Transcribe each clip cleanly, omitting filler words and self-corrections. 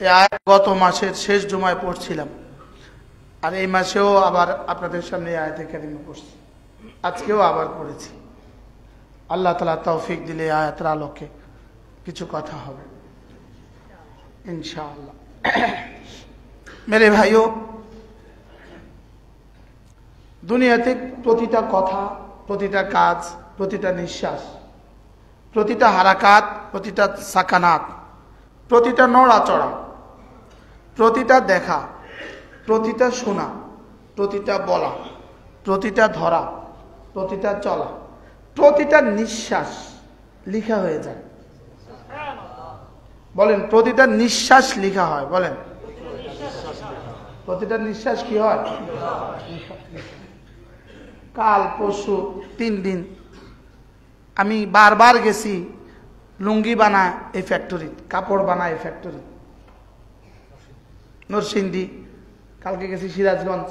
এই আয়াত গত মাসের শেষ জুমায় পড়ছিলাম, আর এই মাসেও আবার আপনাদের সামনে এই আয়াতে কারিমা পড়ছি, আজকেও আবার পড়েছি। আল্লাহ তাআলা তৌফিক দিলে এই আয়াতের আলোকে কিছু কথা হবে ইনশাআল্লাহ। মেরে ভাইও, দুনিয়াতে প্রতিটা কথা, প্রতিটা কাজ, প্রতিটা নিঃশ্বাস, প্রতিটা হারাকাত, প্রতিটা সাকানাত, প্রতিটা নড়াচড়া, প্রতিটা দেখা, প্রতিটা শোনা, প্রতিটা বলা, প্রতিটা ধরা, প্রতিটা চলা, প্রতিটা নিঃশ্বাস লিখা হয়ে যায়। বলেন, প্রতিটা নিঃশ্বাস লিখা হয়। বলেন, প্রতিটা নিঃশ্বাস কি হয়? কাল পরশু 3 দিন আমি বারবার গেছি লুঙ্গি বানায় এই ফ্যাক্টরি, কাপড় বানায় এই ফ্যাক্টরি, নরসিংদী, কালকে গেছি সিরাজগঞ্জ।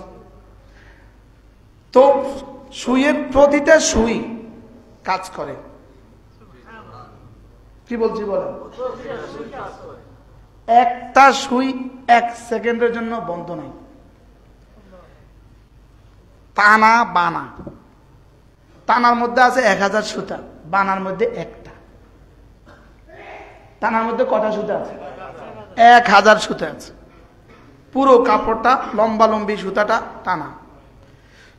তো সুইয়ের প্রতিটা সুই কাজ করে। কি বলছি বলেন? একটা সুই 1 সেকেন্ডের জন্য বন্ধ নাই। টানা বানা, টানার মধ্যে আছে 1000 সুতা, বানার মধ্যে একটা। টানার মধ্যে কটা সুতা আছে? 1000 সুতা আছে। পুরো কাপড়টা লম্বা লম্বি সুতাটা টানা,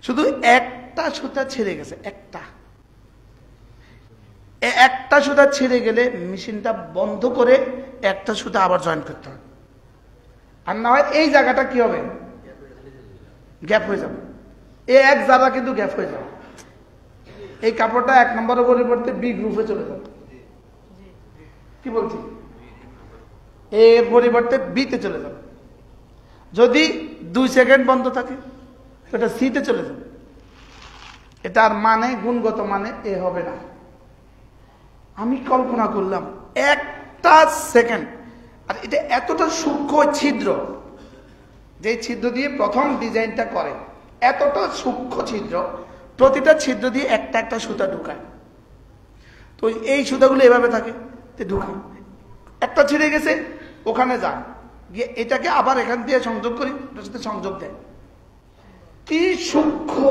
শুধু একটা সুতা ছিঁড়ে গেছে। একটা সুতা ছিঁড়ে গেলে মেশিনটা বন্ধ করে একটা সুতা আবার জয়েন করতে হবে, আর না হয় এই জায়গাটা কি হবে? গ্যাপ হয়ে যাবে। এই এক জায়গা কিন্তু গ্যাপ হয়ে যাবে। এই কাপড়টা 1 নম্বরের পরিবর্তে বি গ্রুপে চলে যাবে। কি বলছি? এর পরিবর্তে বিতে চলে যাবে। যদি 2 সেকেন্ড বন্ধ থাকে সেটা সিতে চলে যাবে। এটার মানে, গুণগত মানে এ হবে না। আমি কল্পনা করলাম একটা সেকেন্ড, আর এটা এতটা সূক্ষ্ম ছিদ্র, যে ছিদ্র দিয়ে প্রথম ডিজাইনটা করে, এতটা সূক্ষ্ম ছিদ্র, প্রতিটা ছিদ্র দিয়ে একটা একটা সুতা ঢুকায়। তো এই সুতাগুলো এভাবে থাকে, ঢুকায়, একটা ছিঁড়ে গেছে ওখানে যায়, গিয়ে এটাকে আবার এখান দিয়ে সংযোগ করি, ওটার সাথে সংযোগ দেয়। কি সূক্ষ্ম,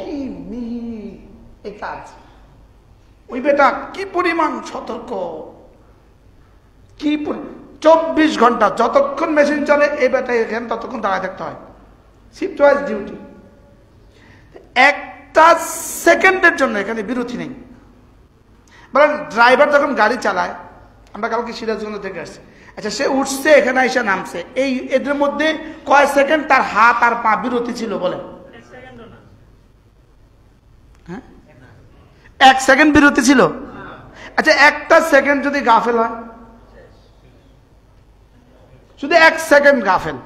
কি মিহি এই কাজ! ওই বেটা কি পরিমাণ সতর্ক, কি 24 ঘন্টা যতক্ষণ মেশিন চলে এই বেটা এখানে ততক্ষণ দাঁড়ায় থাকতে হয়। Shift wise duty. একটা সেকেন্ডের জন্য এখানে বিরতি নেই। বলেন, ড্রাইভার যখন গাড়ি চালায়, আমরা কালকে সিরাজগঞ্জ থেকে আসছি, আচ্ছা সে উঠছে, এখানে এসে নামছে, এই এদের মধ্যে কয় সেকেন্ড তার হাত আর পা বিরতি ছিল? বলেন, 1 সেকেন্ড বিরতি ছিল। আচ্ছা, একটা সেকেন্ড যদি গাফেল হয়, শুধু 1 সেকেন্ড গাফেল,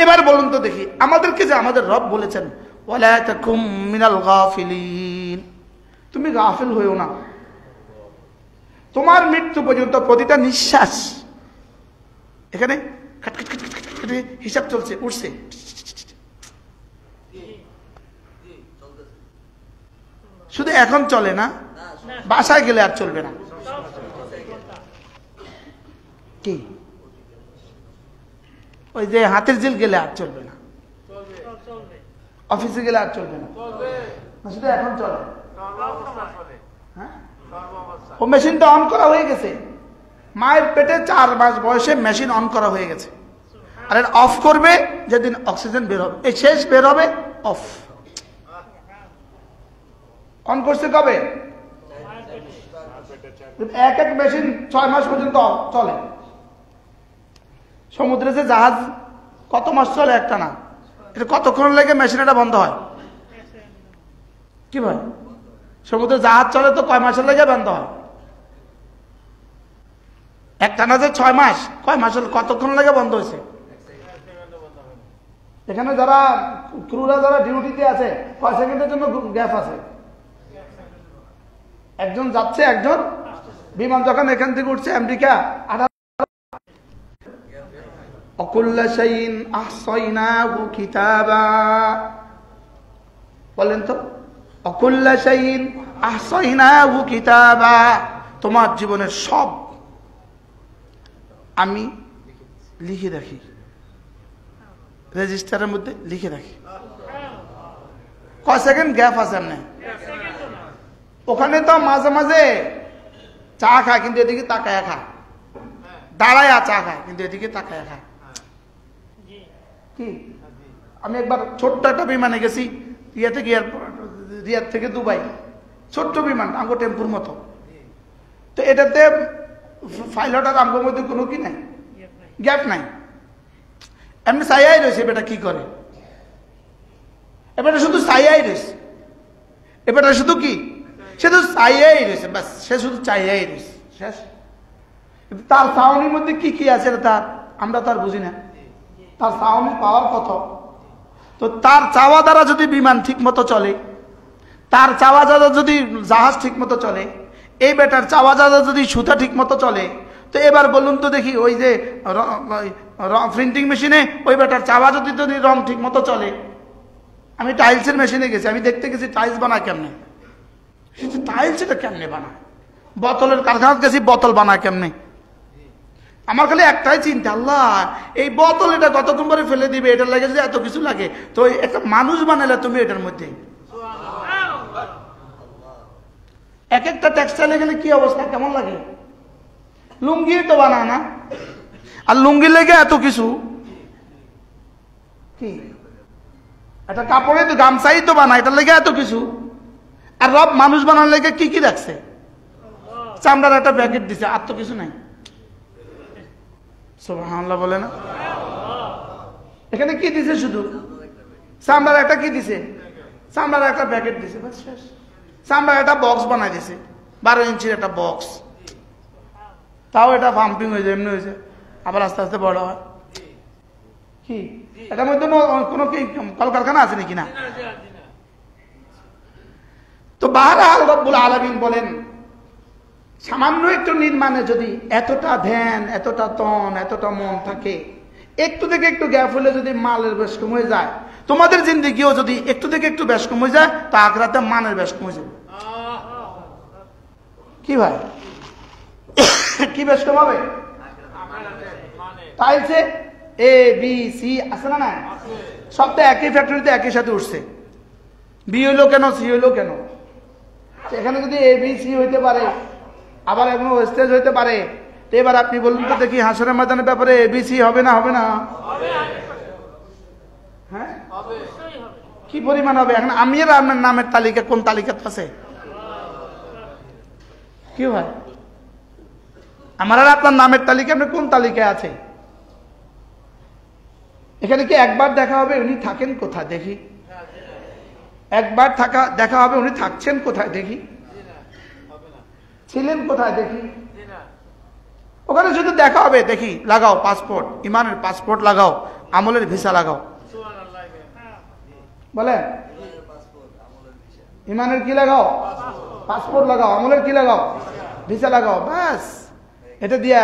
এবার বলুন তো দেখি, আমাদেরকে যে আমাদের রব বলেছেন ওয়ালা তাকুম মিনাল গাফিলিন, তুমি গাফিল হইও না, তোমার মৃত্যু পর্যন্ত প্রতিটা নিঃশ্বাস এখানে হিসাব চলছে, উঠছে। শুধু এখন চলে না, বাসায় গেলে আর চলবে না। কি ওই যে হাতের জিল গেলে আর চলবে না, অফিসে গেলে আর চলবে না, শুধু এখন চলে। হ্যাঁ, ও মেশিনটা অন করা হয়ে গেছে, মায়ের পেটে 4 মাস বয়সে মেশিন অন করা হয়ে গেছে। আর এটা অফ করবে যেদিন অক্সিজেন বের হবে, এই শেষ বের হবে, অফ। অন করছে কবে? এক এক মেশিন 6 মাস পর্যন্ত চলে। সমুদ্রে যে জাহাজ কত মাস চলে একটা না, এটা কতক্ষণ লেগে মেশিন এটা বন্ধ হয়? কি ভাই, সমুদ্রে জাহাজ চলে তো কয় মাসের লেগে বন্ধ হয়? একটা না যে 6 মাস, কয় মাস, কতক্ষণ লেগে বন্ধ হয়েছে? এখানে যারা ক্রুরা যারা ডিউটিতে আছে, কয় সেকেন্ডের জন্য গ্যাপ আছে? একজন যাচ্ছে, একজন বিমান যখন এখান থেকে উঠছে আমেরিকা, অকুল্লা শাইইন আহসাইনাহু কিতাবা, বলেন তো, অকুল্লা শাইইন আহসাইনাহু কিতাবা, তোমার জীবনের সব আমি লিখে রাখি, রেজিস্টারের মধ্যে লিখে রাখি। কয় সেকেন্ড গ্যাপ আছে এমনি। ওখানে তো মাঝে মাঝে চা খায় কিন্তু এদিকে তাকায় খায়, দাঁড়ায় চা খায় কিন্তু এদিকে তাকায় খায়। কি আমি একবার ছোট্ট একটা বিমানে গেছি, রিয়াদ থেকে দুবাই, ছোট্ট বিমান আমগো টেম্পুর মতো। তো এটাতে পাইলট আর আমগোর মধ্যে কোনো কি নাই, গ্যাপ নাই, এমনি চাইয়াই রয়েছে। এবারটা কি করে, এবারটা শুধু চাইয়াই রয়েছে, এবারটা শুধু কি, সে তো চাইয়াই রয়েছে, ব্যাস সে শুধু চাইয়াই রয়েছে, শেষ। তার চাউনির মধ্যে কি কি আছে তার আমরা তার বুঝি না, তার চাউনি পাওয়ার কত। তো তার চাওয়া দ্বারা যদি বিমান ঠিক মতো চলে, তার চাওয়া দ্বারা যদি জাহাজ ঠিক মতো চলে, এই বেটার চাওয়া দ্বারা যদি সুতা ঠিক মতো চলে, তো এবার বলুন তো দেখি ওই যে প্রিন্টিং মেশিনে ওই বেটার চাওয়া যদি রং ঠিক মতো চলে। আমি টাইলসের মেশিনে গেছি, আমি দেখতে গেছি টাইলস বানায় কেমনে, টাইলস এটা কেমনে বানায়। বোতলের কারখানা গেছি, বোতল বানায় কেমনে। আমার খালি একটাই চিন্তা, আল্লাহ এই বোতল এটা কতক্ষণ পরে ফেলে দিবে, এটার লাগে যে এত কিছু লাগে, তো একটা মানুষ বানালে তুমি এটার মধ্যে। এক একটা টেক্সটাইলে গেলে কি অবস্থা, কেমন লাগে। লুঙ্গি তো বানায় না, আর লুঙ্গি লেগে এত কিছু কি, একটা কাপড়ে তো গামছাই তো বানায়, এটার লেগে এত কিছু। আর রব মানুষ বানানোর লেগে কি কি রাখছে, চামড়ার একটা প্যাকেট দিছে, আর তো কিছু নাই। সুবহানাল্লাহ বলে না, এখানে কি দিছে, শুধু চামড়ার একটা কি দিছে, চামড়ার একটা প্যাকেট দিছে, বাস শেষ। চামড়ার একটা বক্স বানাই দিছে, 12 ইঞ্চির একটা বক্স, তাও এটা পাম্পিং হয়েছে, এমনি হয়েছে, আবার আস্তে আস্তে বড় হয়। কি এটার মধ্যে কোনো কি কলকারখানা আছে নাকি না। তো বাহরাল রব্বুল আলামিন বলেন, সামান্য একটু নির্মাণে যদি এতটা ধ্যান, এতটা তন, এতটা মন থাকে, একটু থেকে একটু গ্যাপ হলে যদি মালের বেশ কম হয়ে যায়, তোমাদের জিন্দেগিও যদি একটু থেকে একটু বেশ কম হয়ে যায়, তা আখরাতে মানের বেশ কম হয়ে যাবে। কি ভাই, কি বেশ কম হবে? টাইলসে এ বি সি আছে না, না সব তো একই ফ্যাক্টরিতে একই সাথে উঠছে। বি হইলো কেন, সি হইলো কেন, এখানে যদি এ বি সি হইতে পারে, আবার এখনো ওয়েস্টেজ হইতে পারে, তো এবার আপনি বলুন তো দেখি হাসরের ময়দানের ব্যাপারে এবিসি হবে না, হবে না? হ্যাঁ কি পরিমাণ হবে। এখন আমি আর আপনার নামের তালিকা কোন তালিকাতে আছে, কি হয় আমার আর আপনার নামের তালিকা আপনি কোন তালিকায় আছে? এখানে কি একবার দেখা হবে উনি থাকেন কোথায় দেখি, একবার দেখা হবে উনি থাকছেন কোথায় দেখি, ছিলেন কোথায় দেখি। ওখানে শুধু দেখা হবে, দেখি লাগাও পাসপোর্ট, ইমানের পাসপোর্ট লাগাও, আমলের ভিসা লাগাও। বলেন ইমানের কি লাগাও, পাসপোর্ট লাগাও, আমলের কি লাগাও, ভিসা লাগাও, ব্যাস। এটা দিয়া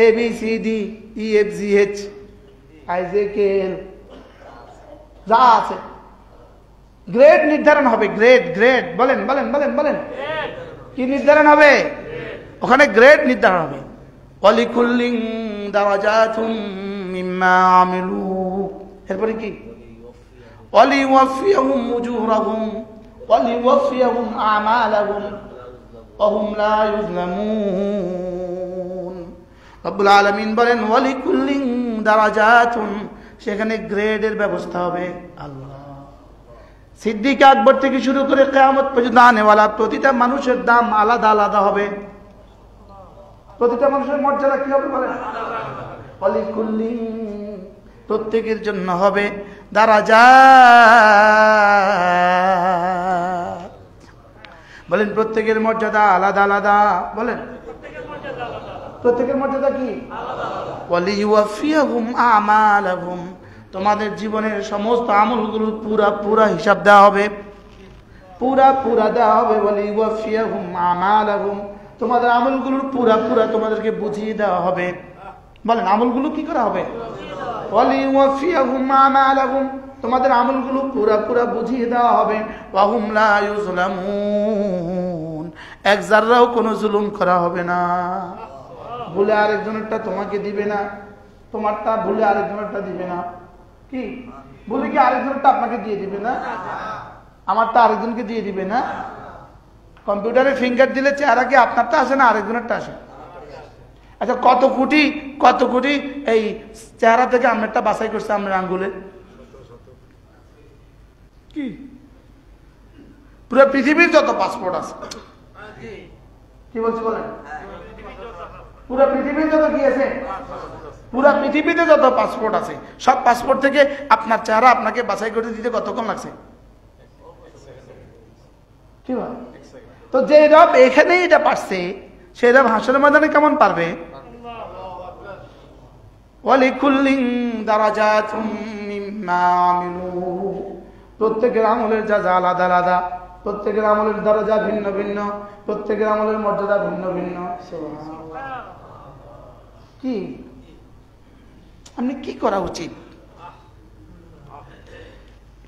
A B C D E F G H I J K L যা আছে গ্রেড নির্ধারণ হবে, গ্রেড গ্রেড বলেন বলেন বলেন বলেন কি নির্ধারণ হবে? ওখানে গ্রেড নির্ধারণ হবে। ওয়ালিকুল্লিন দারাজাতুম মিম্মা আমিলু, এরপরে কি ওয়ালিওয়াফিয়াহুম উজুরাহুম ওয়ালিওয়াফিয়াহুম আমালাহুম ওয়া হুম লা ইউযলামুন। রব্বুল আলামিন বলেন ওয়ালিকুল্লিন দারাজাতুন, সেখানে গ্রেডের ব্যবস্থা হবে। আল্লাহ সিদ্দিক আকবর থেকে শুরু করে কিয়ামত পর্যন্ত আনেওয়ালা প্রতিটা মানুষের দাম আলাদা আলাদা হবে। প্রতিটা মানুষের মর্যাদা কি হবে বলেন? ওয়ালিকুল্লিন, প্রত্যেকের জন্য হবে দারাজাত। বলেন প্রত্যেকের মর্যাদা আলাদা আলাদা, বলেন প্রত্যেকের মর্যাদা কি আলাদা আলাদা। ওয়ালিওয়াফিয়াহুম আমালাহুম, তোমাদের জীবনের সমস্ত আমলগুলো পুরা পুরা হিসাব দেওয়া হবে, পুরা পুরা দেওয়া হবে। ওয়ালিওয়াফিয়াহুম আমালাহুম, তোমাদের আমলগুলোর পুরা পুরা তোমাদেরকে বুঝিয়ে দেওয়া হবে। বলেন আমলগুলো কি করা হবে? ওয়ালিওয়াফিয়াহুম আমালাহুম, তোমাদের আমলগুলো পুরা পুরা বুঝিয়ে দেওয়া হবে। ওয়া হুম লা ইউযলামুন, এক যারাও কোনো জুলুম করা হবে না। ভুলে আরেকজনেরটা তোমাকে দিবে না, তোমারটা ভুলে আরেকজনেরটা দিবে না। কি ভুলে কি আরেকজনেরটা আপনাকে দিয়ে দিবে না? আমারটা আরেকজনকে দিয়ে দিবে না? কম্পিউটারে ফিঙ্গার দিলে চেহারা কি আপনারটা আসে না আরেকজনেরটা আসে? আচ্ছা, কত কোটি এই চেহারা থেকে আপনারটা বাছাই করছে আপনার আঙ্গুলে? কি পুরো পৃথিবীর যত পাসপোর্ট আছে, কি বলছি বলেন, পুরো পৃথিবীর যত কি আছে, পুরো পৃথিবীতে যত পাসপোর্ট আছে সব পাসপোর্ট থেকে আপনার চেহারা আপনাকে বাছাই করে দিতে কতক্ষণ লাগছে? কি বল? তো যে রব এখানেই এটা পারছে, সে রব হাসরের ময়দানে কেমন পারবে? ওয়ালিকুল্লিন দারাজাতুম মিম্মা আমিলু, প্রত্যেকের আমলের যা আলাদা আলাদা, প্রত্যেকের আমলের দরজা ভিন্ন ভিন্ন, প্রত্যেকের আমলের মর্যাদা ভিন্ন ভিন্ন। কি আপনি কি করা উচিত,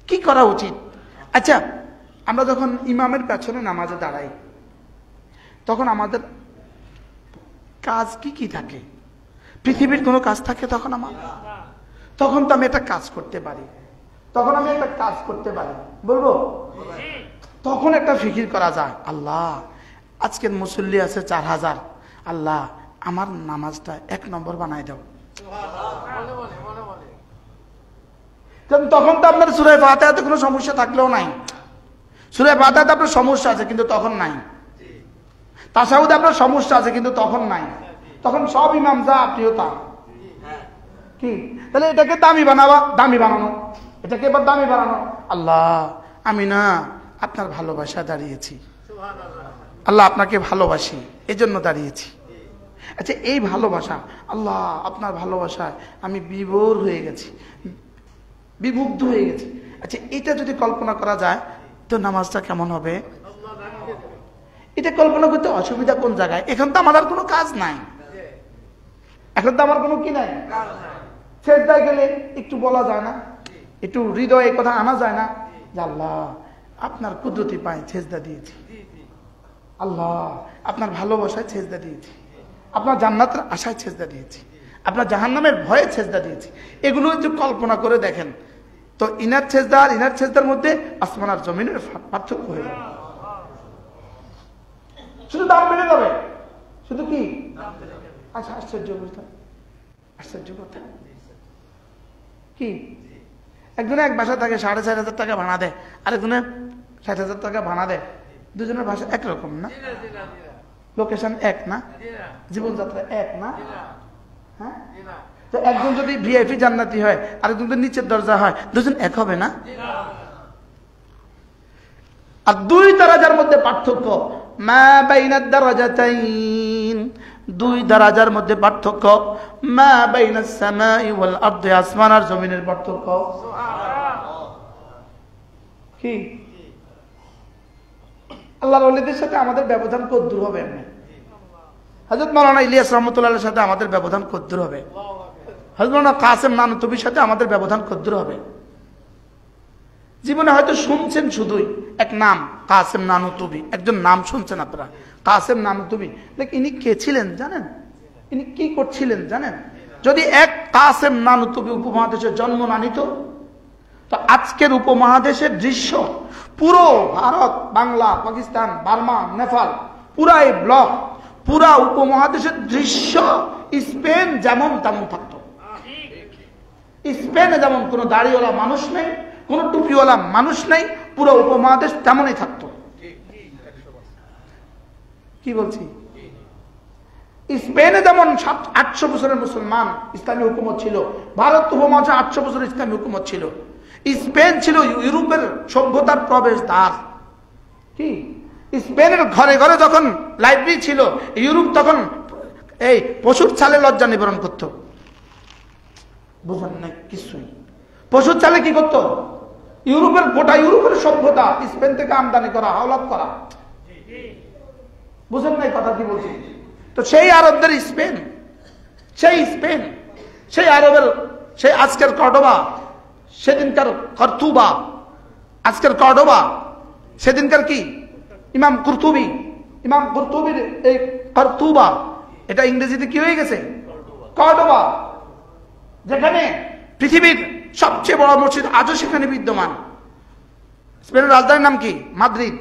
কি করা উচিত? আচ্ছা, আমরা যখন ইমামের পেছনে নামাজে দাঁড়াই তখন আমাদের কাজ কি কি থাকে? পৃথিবীর কোনো কাজ থাকে তখন আমার? তখন তো আমি একটা কাজ করতে পারি, বলবো তখন একটা ফিকির করা যায়, আল্লাহ আজকের মুসল্লি আছে 4000, আল্লাহ আমার নামাজটা 1 নম্বর বানাই দাও। তখন তো আপনার সূরা ফাতিহাতে কোনো সমস্যা থাকলেও নাই, সূরা ফাতিহাতে আপনার সমস্যা আছে কিন্তু তখন নাই, তাশাহুদে আপনার সমস্যা আছে কিন্তু তখন নাই, তখন সব ইমাম যা আপনিও তা। কি তাহলে এটাকে দামি বানানো, এটাকে এবার দামি বানানো। আল্লাহ আমি না আপনার ভালোবাসা দাঁড়িয়েছি, আল্লাহ আপনাকে ভালোবাসি এই জন্য দাঁড়িয়েছি। আচ্ছা, এই ভালোবাসা, আল্লাহ আপনার ভালোবাসায় আমি বিভোর হয়ে গেছি, বিমুগ্ধ হয়ে গেছি। আচ্ছা, এটা যদি কল্পনা করা যায় তো নামাজটা কেমন হবে? এটা কল্পনা করতে অসুবিধা কোন জায়গায়? এখন তো আমার আর কোনো কাজ নাই, এখন তো আমার কোনো কি নাই। সেজদায় গেলে একটু বলা যায় না, একটু হৃদয়ে কথা আনা যায় না যে আল্লাহ আপনার কুদরতি পায়ে সেজদা দিয়েছি, আল্লাহ আপনার ভালোবাসায় সেজদা দিয়েছি, আপনার জান্নাতের আশায় সেজদা দিয়েছি, আপনার জাহান্নামের ভয়ে সেজদা দিয়েছি। এগুলো একটু কল্পনা করে দেখেন তো ইনার সেজদা আর ইনার সেজদার মধ্যে আসমান আর জমিনের পার্থক্য হয়ে যাবে। শুধু দাম বেড়ে যাবে, শুধু কি? আচ্ছা, আশ্চর্য কথা কি, একজনে এক বাসা থাকে 4500 টাকা ভাড়া দেয়, আরেকজনে 60,000 টাকা ভাড়া দেয়, দুজনের ভাষা একরকম না, লোকেশন এক না, জীবনযাত্রা এক না। হ্যাঁ, তো একজন যদি ভিআইপি জান্নাতি হয় আরেকজন যদি নিচের দরজা হয়, দুজন এক হবে না? আর 2 দরজার মধ্যে পার্থক্য, মা বাইনাদ দারাজাতাইন, 2 দরজার মধ্যে পার্থক্য, মা বাইনাস সামাই ওয়াল আরদি, আসমান আর জমিনের পার্থক্য। কি আল্লাহর ওলিদের সাথে আমাদের ব্যবধান কতদূর হবে? হযরত মাওলানা ইলিয়াস রাহমাতুল্লাহর সাথে আমাদের ব্যবধান কতদূর হবে? হযরত মাওলানা কাসেম নানুতুবির সাথে আমাদের ব্যবধান কতদূর হবে? জীবনে হয়তো শুনছেন শুধুই এক নাম কাসেম নানুতুবি, একজন নাম শুনছেন আপনারা, কাসেম নানুতুবি। ইনি কে ছিলেন জানেন? ইনি কি করছিলেন জানেন? যদি এক কাসেম নানুতুবি উপমহাদেশে জন্ম না নিত তো আজকের উপমহাদেশের দৃশ্য, পুরো ভারত, বাংলা, পাকিস্তান, বার্মা, নেপাল, পুরা এই ব্লক, পুরা উপমহাদেশের দৃশ্য স্পেন যেমন তেমন থাকতো। স্পেনে যেমন কোনো দাড়িওয়ালা মানুষ নেই, কোন টুপিওয়ালা মানুষ নেই, পুরো উপমহাদেশ তেমনই থাকতো। কি বলছি? স্পেনে যেমন 800 বছরের মুসলমান ইসলামী হুকুমত ছিল, ভারত উপমহাদেশে 800 বছরের ইসলামী হুকুমত ছিল। স্পেন ছিল ইউরোপের সভ্যতার প্রবেশ দ্বার। কি স্পেনের ঘরে ঘরে যখন লাইব্রেরি ছিল, ইউরোপ তখন এই পশুর ছালে লজ্জা নিবারণ করত। বুঝলেন না? কিছুই পশুর ছালে কি করতো? ইউরোপের গোটা ইউরোপের সভ্যতা স্পেন থেকে আমদানি করা, হাওলাত করা। বুঝলেন না কথা কি বলছি? তো সেই আরবদের স্পেন, সেই আরবের, সেই আজকের কর্ডোবা, সেদিনকার কর্তুবা, আজকের কর্ডোবা, সেদিনকার কি ইমাম কুরতুবির এই কর্তুবা, এটা ইংরেজিতে কি হয়ে গেছে? কর্ডোবা, যেখানে পৃথিবীর সবচেয়ে বড় মসজিদ আজও সেখানে বিদ্যমান। স্পেনের রাজধানীর নাম কি? মাদ্রিদ।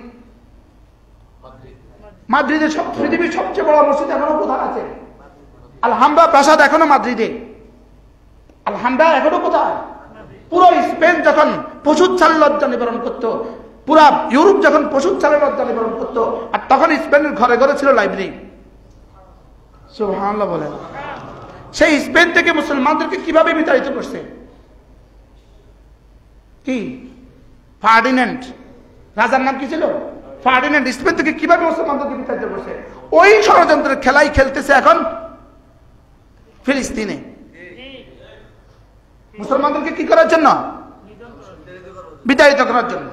মাদ্রিদের পৃথিবীর সবচেয়ে বড় মসজিদ এখনো কোথায় আছে? আলহামরা প্রাসাদ এখনো মাদ্রিদে। আলহামরা এখনো কোথায়? পুরো স্পেন যখন পশুর ছালে লজ্জা নিবারণ করতো, পুরা ইউরোপ যখন পশুর ছালে লজ্জা নিবারণ করতো, আর তখন স্পেনের ঘরে ঘরে ছিল লাইব্রেরি। সুবহানাল্লাহ বলেন। সেই স্পেন থেকে মুসলমানদেরকে কিভাবে বিতাড়িত করছে? কি? ফার্ডিন্যান্ড, রাজার নাম কি ছিল? ফার্ডিন্যান্ড। স্পেন থেকে কিভাবে মুসলমানদেরকে বিতাড়িত করছে? ওই ষড়যন্ত্রের খেলাই খেলতেছে এখন ফিলিস্তিনে। মুসলমানদেরকে কি করার জন্য? বিতাড়িত করার জন্য।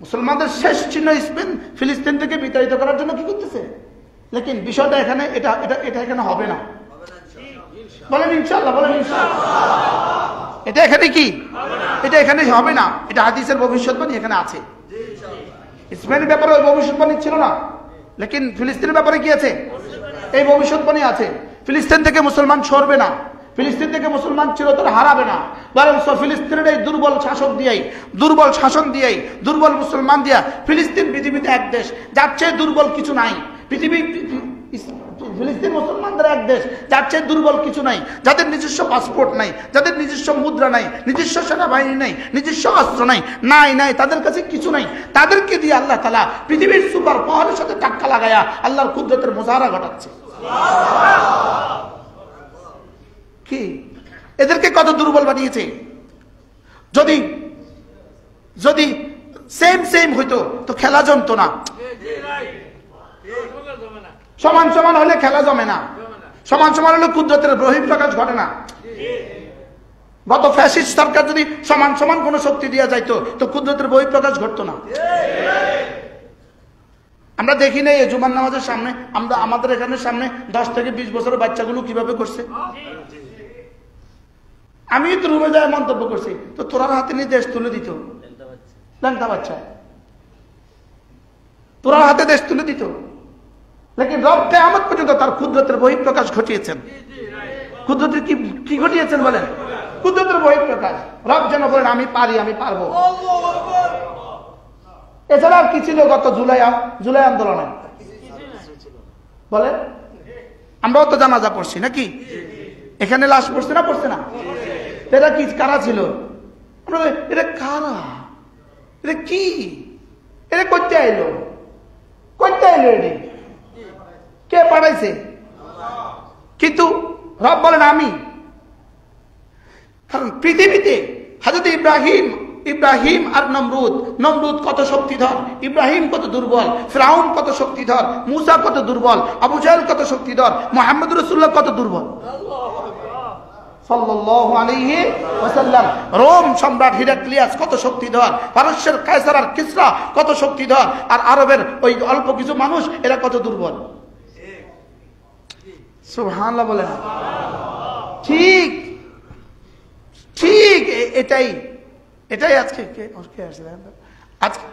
মুসলমানদের শেষ চিহ্ন স্পেন ফিলিস্তিন থেকে বিতাড়িত করার জন্য কি করতেছে? লেকিন বিষয়টা এখানে এটা এটা এটা এখানে হবে না। বলেন ইনশাআল্লাহ, বলেন ইনশাআল্লাহ। এটা এখানে কি? এটা এখানে হবে না। এটা হাদিসের ভবিষ্যৎবাণী এখানে আছে। স্পেনের ব্যাপারে ওই ভবিষ্যৎবাণী ছিল না, লেকিন ফিলিস্তিনের ব্যাপারে কি আছে? এই ভবিষ্যৎবাণী আছে। ফিলিস্তিন থেকে মুসলমান সরবে না, ফিলিস্তিন থেকে মুসলমান চিরতরে হারাবে না, বরং ফিলিস্তিনের এই দুর্বল শাসক দিয়েই, দুর্বল শাসন দিয়েই, দুর্বল মুসলমান দিয়া ফিলিস্তিন পৃথিবীতে এক দেশ, যার চেয়ে দুর্বল কিছু নাই। ফিলিস্তিন মুসলমানদের এক দেশ, যার চেয়ে দুর্বল কিছু নাই, যাদের নিজস্ব পাসপোর্ট নাই, যাদের নিজস্ব মুদ্রা নাই, নিজস্ব সেনাবাহিনী নাই, নিজস্ব অস্ত্র নাই, নাই, তাদের কাছে কিছু নাই। তাদেরকে দিয়ে আল্লাহ তাআলা পৃথিবীর সুপার পাওয়ারের সাথে ধাক্কা লাগায়া আল্লাহর কুদরতের মুজাহারা ঘটাচ্ছে। কি এদেরকে কত দুর্বল বানিয়েছে! যদি যদি সেম হইতো তো খেলা জমতো না। সমান সমান হলে খেলা জমে না, সমান সমান হলে কুদরতের বহিঃপ্রকাশ ঘটে না। গত ফ্যাসিস্ট সরকার যদি সমান সমান কোন শক্তি দেওয়া যাইতো তো কুদরতের বহিঃপ্রকাশ ঘটতো না। আমরা দেখি নাই জুমার নামাজের সামনে, আমরা আমাদের এখানে সামনে 10 থেকে 20 বছরের বাচ্চাগুলো কিভাবে করছে। আমি তো রুমে যাই মন্তব্য করছি, তো তোরার হাতে নিয়ে দেশ তুলে দিত, ল্যাংটা বাচ্চা তোরার হাতে দেশ তুলে দিত। লেকিন রব কিয়ামত পর্যন্ত তার কুদরতের বহিঃপ্রকাশ ঘটিয়েছেন। কুদরতের কি ঘটিয়েছেন বলেন? কুদরতের বহিঃপ্রকাশ। রব যেন বলেন আমি পারি, আমি পারবো। এছাড়া আর কি ছিল গত জুলাই আন্দোলনে? বলেন, আমরাও তো জানাজা পড়ছি নাকি? এখানে লাশ পড়ছে না, পড়ছে না? এটা কি, কারা ছিল? এটা কারা? এটা কি? এটা করতে আইলো, করতে আইলো, এটি কে পাঠাইছে? কিন্তু রব বলেন আমি। কারণ পৃথিবীতে হযরত ইব্রাহিম আর নমরুদ কত শক্তিধর, ইব্রাহিম কত দুর্বল, ফিরআউন কত শক্তিধর, মুসা কত দুর্বল, আবু জাহেল কত শক্তিধর, মুহাম্মদ রাসূলুল্লাহ কত দুর্বল সাল্লাল্লাহু আলাইহি ওয়াসাল্লাম। রোম সম্রাট হিরাক্লিয়াস কত শক্তিধর, পারস্যের কায়সার আর কিসরা কত শক্তিধর, আর আরবের ওই অল্প কিছু মানুষ এরা কত দুর্বল। সুবহানাল্লাহ বলেন। ঠিক ঠিক এটাই আজকে আজকে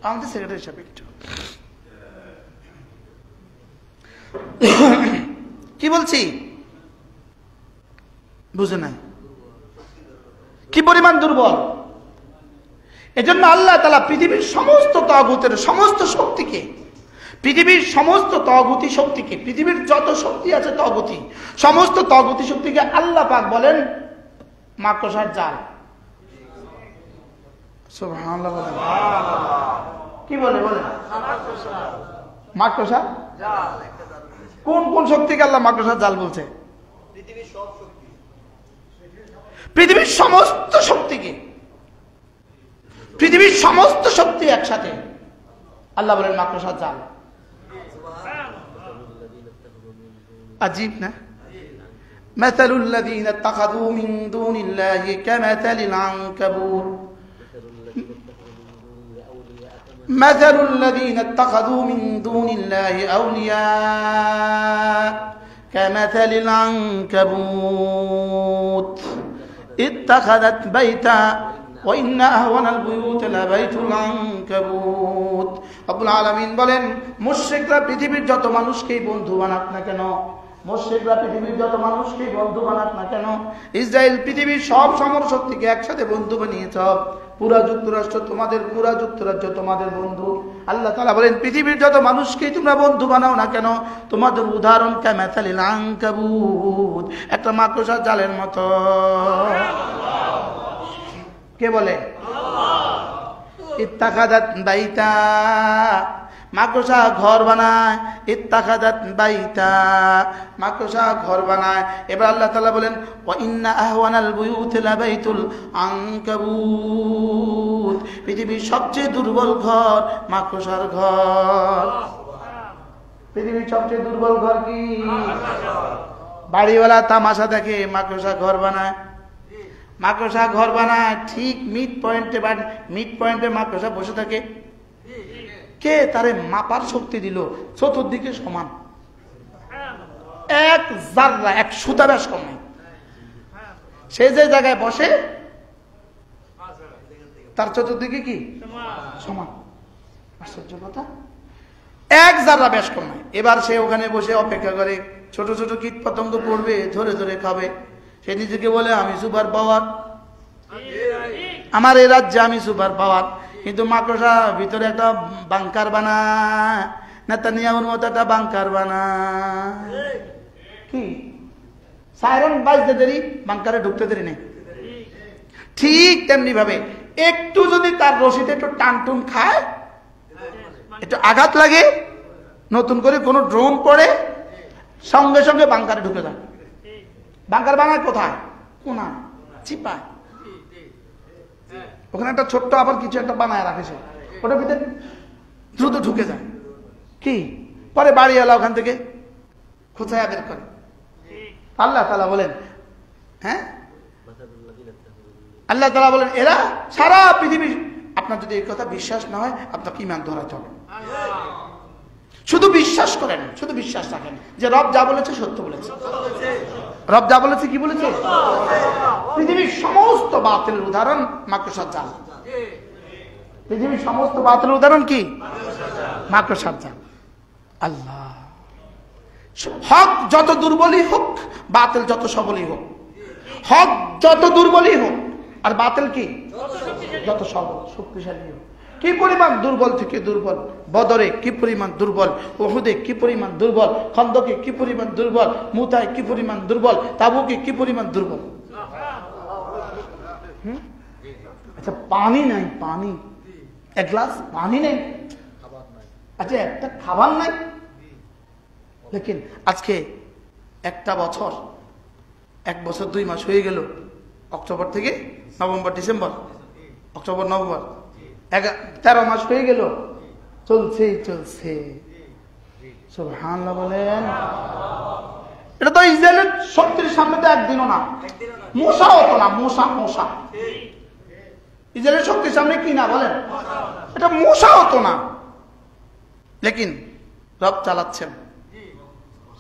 আমাদের সেক্রেটারি সাহেব একটু কি বলছি বুঝে নাই, কি পরিমাণ দুর্বল। এজন্য আল্লাহ তাআলা পৃথিবীর সমস্ত তাগুতের সমস্ত শক্তিকে, পৃথিবীর সমস্ত তাগুতি শক্তিকে, পৃথিবীর যত শক্তি আছে তাগুতি, সমস্ত তাগুতি শক্তিকে আল্লাহ পাক বলেন মাকড়সার জাল। সুবহানাল্লাহ বলেন। কি বলে মাকড়সা জাল? কোন কোন শক্তিকে আল্লাহ মাকড়সার জাল বলছে? পৃথিবীর সমস্ত শক্তিকে, পৃথিবীর সমস্ত শক্তি একসাথে আল্লাহ বলেন মাকড়সার জাল। আজীব না? مثل الذين اتخذوا من دون الله كمثل العنكبوت مثل الذين اتخذوا من دون الله أولياء كمثل العنكبوت اتخذت بيتا وإن أهون البيوت لبيت العنكبوت রব্বুল আলামিন বলেন, মুশরিকরা পৃথিবীর যত মানুষকেই বন্ধু বানাক না কেন, মুশরিকরা পৃথিবীর যত মানুষকেই বন্ধু বানাক না কেন, ইসরায়েল পৃথিবীর সব সমর শক্তিকে একসাথে বন্ধু বানিয়েছ, পুরা যুক্তরাষ্ট্র তোমাদের, পুরা যুক্তরাজ্য তোমাদের বন্ধু। আল্লাহ তাআলা বলেন, পৃথিবীর যত মানুষকেই তোমরা বন্ধু বানাও না কেন, তোমাদের উদাহরণ কামাথালিল আনকাবুত, একটা মাকড়সার জালের মতো। কে বলে? ইত্তাখাযাত বাইতা, মাকড়সা ঘর বানায়। ইত্তাখাযাত বাইতা, মাকড়সা ঘর বানায়। এবার আল্লাহ তাআলা বলেন, ওয়া ইন্না আহওয়ানাল বুয়ুতি লাবাইতুল আনকাবুত, পৃথিবীর সবচেয়ে দুর্বল ঘর মাকড়সার ঘর। পৃথিবীর সবচেয়ে দুর্বল ঘর কি? বাড়িওয়ালা তামাশা দেখে, মাকড়সা ঘর বানায়। মাকড়সা ঘর বানায় ঠিক মিড পয়েন্টে মাকড়সা বসে থাকে। কে তারে মাপার শক্তি দিল? চতুর্দিকে সমান, এক জাররা, এক সুতা ব্যাস কম নাই। সে যে জায়গায় বসে তার চতুর্দিকে কি সমান। আশ্চর্য কথা, এক জাররা ব্যাস কম নাই। এবার সে ওখানে বসে অপেক্ষা করে, ছোট ছোট কীট পতঙ্গ পড়বে, ধরে ধরে খাবে। সে নিজেকে বলে, আমি সুপার পাওয়ার, আমার এই রাজ্যে আমি সুপার পাওয়ার। কিন্তু মাকড়সা ভিতরে একটা বাংকার বানায়, নেতানিয়াহুর মতো একটা বাংকার বানায়। কি সাইরন বাজতে দেরি, বাংকারে ঢুকতে দেরি নেই। ঠিক তেমনি ভাবে একটু যদি তার রশিতে একটু টানটুন খায়, একটু আঘাত লাগে, নতুন করে কোনো ড্রোন পড়ে, সঙ্গে সঙ্গে বাংকারে ঢুকে যায়। বাংকার বানায় কোথায়? কোনা চিপায়, ওখানে একটা ছোট্ট আবার কিছু একটা বানায় রাখেছে, ওটার ভিতরে দ্রুত ঢুকে যায়। কি পরে বাড়িওয়ালা ওখান থেকে খোঁচায়া বের করে। আল্লাহ তাআলা বলেন, হ্যাঁ, আল্লাহ তাআলা বলেন, এরা সারা পৃথিবী, আপনার যদি এই কথা বিশ্বাস না হয়, আপনাকে ঈমান ধরাতে হবে। শুধু বিশ্বাস করেন, শুধু বিশ্বাস রাখেন যে রব যা বলেছে সত্য বলেছে। রব যা বলেছে কি বলেছে? পৃথিবীর সমস্ত বাতিলের উদাহরণ মাকড়সার জাল। পৃথিবীর সমস্ত বাতিলের উদাহরণ কি? মাকড়সার জাল। আল্লাহ, হক যত দুর্বলই হোক, বাতিল যত সবলই হোক, হক যত দুর্বলই হোক আর বাতিল কি যত সবল শক্তিশালী হোক। কি পরিমাণ দুর্বল থেকে দুর্বল, বদরে কি পরিমাণ দুর্বল, উহুদে কি পরিমাণ দুর্বল, খন্দকে কি পরিমাণ দুর্বল, মুতায় কি পরিমাণ দুর্বল, তাবুকে কি পরিমাণ দুর্বল। আচ্ছা, পানি নাই, পানি এক গ্লাস পানি নেই, আচ্ছা একটা খাবার নাই। লেকিন আজকে একটা বছর, 1 বছর 2 মাস হয়ে গেল, অক্টোবর থেকে নভেম্বর, ডিসেম্বর, অক্টোবর, নভেম্বর, 13 মাস হয়ে গেল, চলছে চলছে। সুবহানাল্লাহ বলেন। এটা তো ইসরায়েলের শক্তির সামনে তো একদিনও না, মশা হতো না, মশা ইসরায়েলের শক্তির সামনে কি না বলেন, এটা মশা হতো না। লেকিন রব চালাচ্ছেন।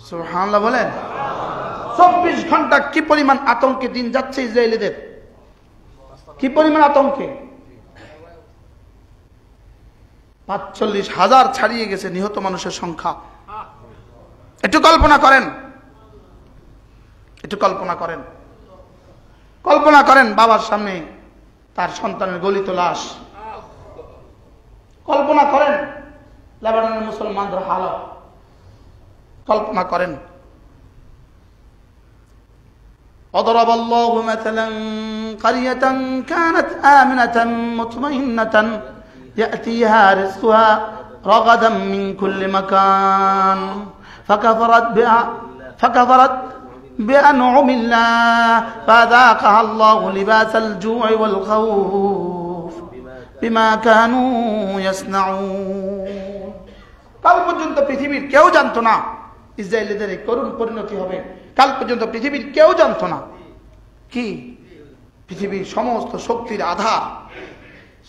সুবহানাল্লাহ বলেন। 24 ঘন্টা কি পরিমাণ আতঙ্কে দিন যাচ্ছে ইসরায়েলিদের, কি পরিমাণ আতঙ্কে। 45,000 ছাড়িয়ে গেছে নিহত মানুষের সংখ্যা। একটু কল্পনা করেন, একটু কল্পনা করেন, কল্পনা করেন বাবার সামনে তার সন্তানের গলিত লাশ। কল্পনা করেন লেবাননের মুসলমানদের হালত। কল্পনা করেন। وضرب الله مثلا قرية كانت آمنة مطمئنة يأتيها رزقها رغدا من كل مكان فكفرت بأنعم الله فذاقها الله لباس الجوع والخوف بما كانوا يصنعون। কাল পর্যন্ত পৃথিবীর কেউ জানতো না ইসরায়েলিদের এই করুণ পরিণতি হবে। কাল পর্যন্ত পৃথিবীর কেউ জানতো না কি পৃথিবীর সমস্ত শক্তির আধার,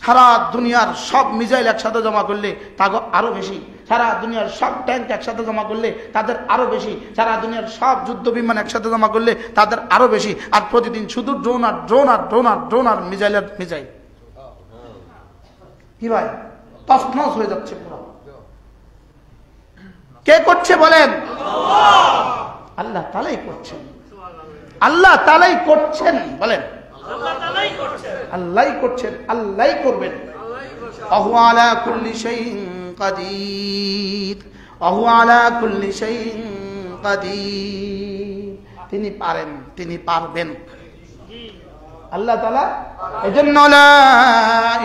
সারা দুনিয়ার সব মিসাইল একসাথে জমা করলে তাকে আরো বেশি, সারা দুনিয়ার সব ট্যাঙ্ক একসাথে জমা করলে তাদের আরো বেশি, সারা দুনিয়ার সব যুদ্ধ বিমান একসাথে জমা করলে তাদের আরো বেশি। আর প্রতিদিন শুধু ড্রোন আর ড্রোন আর ড্রোন আর ড্রোন আর মিসাইল আর মিসাইল। কি ভাই, তছনছ হয়ে যাচ্ছে পুরো। কে করছে বলেন? আল্লাহ তাআলাই করছেন। আল্লাহ তাআলাই করছেন বলেন। আল্লাহই করছেন, আল্লাহই করবেন। আহু আলা কুল্লি শাইইন কাদির, আহু আলা কুল্লি শাইইন কাদির। তিনি পারেন, তিনি পারবেন। আল্লাহ তাআলা এজন্য লা